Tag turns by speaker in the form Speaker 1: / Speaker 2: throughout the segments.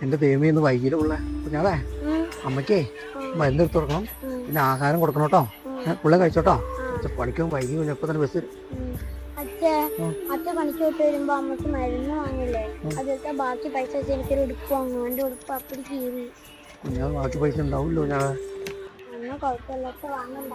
Speaker 1: എന്റെ ദൈവമേ ഇന്ന് വൈകിട്ടുള്ള കുഞ്ഞാളെ അമ്മയ്ക്കേ മരുന്ന് എടുത്ത് കൊടുക്കണം, പിന്നെ ആഹാരം കൊടുക്കണം കേട്ടോ. പിള്ളേർ കഴിച്ചോട്ടോ. പണിക്കും വൈകി എപ്പോ തന്നെ ബസ്
Speaker 2: അച്ഛ പണിക്ക് വിട്ട് വരുമ്പോ അമ്മക്ക് മരുന്ന് വാങ്ങില്ലേ, അതിലത്തെ ബാക്കി പൈസ വെച്ച് എനിക്കൊരു ഉടുപ്പ് വാങ്ങും. എന്റെ ഉടുപ്പ് അപ്പടി കീറി.
Speaker 1: കുഞ്ഞാൾ ബാക്കി പൈസ ഉണ്ടാവില്ലോ ഞാൻ
Speaker 2: അന്ന് കുഴപ്പമില്ല, അച്ഛ വാങ്ങണ്ട.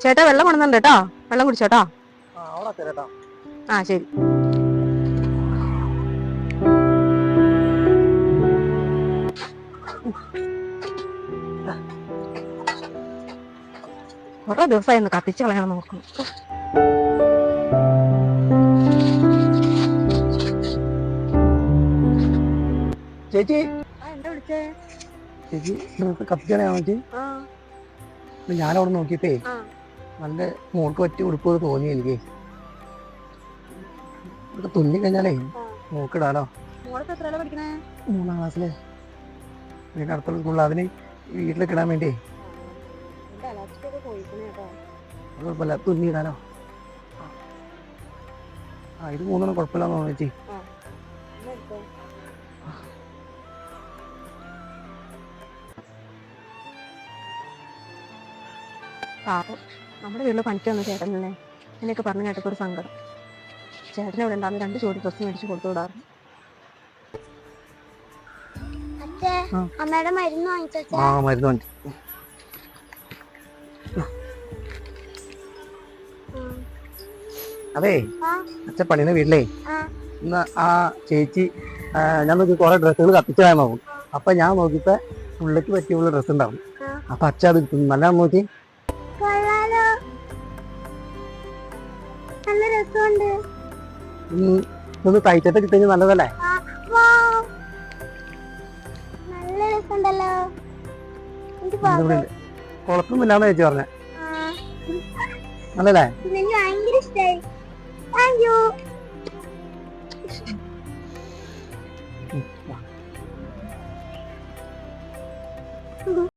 Speaker 3: ചേട്ടാ വെള്ളം കൊണ്ടുവന്നുണ്ട് കേട്ടോ, വെള്ളം കുടിച്ചോട്ടോ. ആ ശരി. കുറെ ദിവസമായി ഒന്ന് കത്തിച്ച് കളയണം നോക്കുന്നു.
Speaker 1: ചേച്ചി
Speaker 3: എന്താ വിളിച്ചേ?
Speaker 1: ചേച്ചി കത്തിച്ചാണോ ചേച്ചി? ഞാനവിടെ നോക്കിയപ്പേ നല്ല മോൾക്ക് പറ്റിയ ഉടുപ്പ് തോന്നി എനിക്ക്. ഇതൊക്കെ തുന്നി കഴിഞ്ഞാലേ നോക്കിടാലോ. 3ാം ക്ലാസ്സില് വീടിന്റെ അടുത്തുള്ള സ്കൂളിൽ അതിന് വീട്ടിലേക്ക് ഇടാൻ വേണ്ടി കുഴപ്പമില്ല, തുന്നിയിടാലോ. ഇത് 3 കുഴപ്പമില്ലാന്ന് തോന്നുന്നു ചേച്ചി.
Speaker 3: പാപം നമ്മുടെ വീട്ടിൽ പണിക്ക് വന്ന ചേട്ടനല്ലേ, എന്നൊക്കെ പറഞ്ഞു കേട്ടപ്പോൾ ഒരു സങ്കടം. ചേട്ടനെ ഇവിടെ ഉണ്ടാകുന്ന 2 ജോഡി ഡ്രസ്സ് മേടിച്ച് കൊടുത്തു വിടാറ്.
Speaker 2: അമ്മയുടെ മരുന്ന് വാങ്ങിച്ചു.
Speaker 1: മരുന്ന് വാങ്ങിച്ചു. അതെ അച്ഛൻ പണിയുന്ന വീട്ടിലേ ഇന്ന് ആ ചേച്ചി ഞാൻ നോക്കി കുറെ ഡ്രസ്സുകൾ കത്തിച്ചാൽ നോക്കും. അപ്പൊ ഞാൻ നോക്കിയപ്പോ പുള്ളിക്ക് പറ്റിയുള്ള ഡ്രസ്സ് ഉണ്ടാവും. അപ്പൊ അച്ഛൻ അത് നല്ല നോക്കി ഒന്ന് തയ്ച്ചിട്ട് കിട്ടിയ നല്ലതല്ലേ? കുഴപ്പമില്ലാന്ന് ചേച്ചി പറഞ്ഞേ. നല്ലല്ലേ?
Speaker 2: ഭയങ്കര ഇഷ്ടായി. Thank you.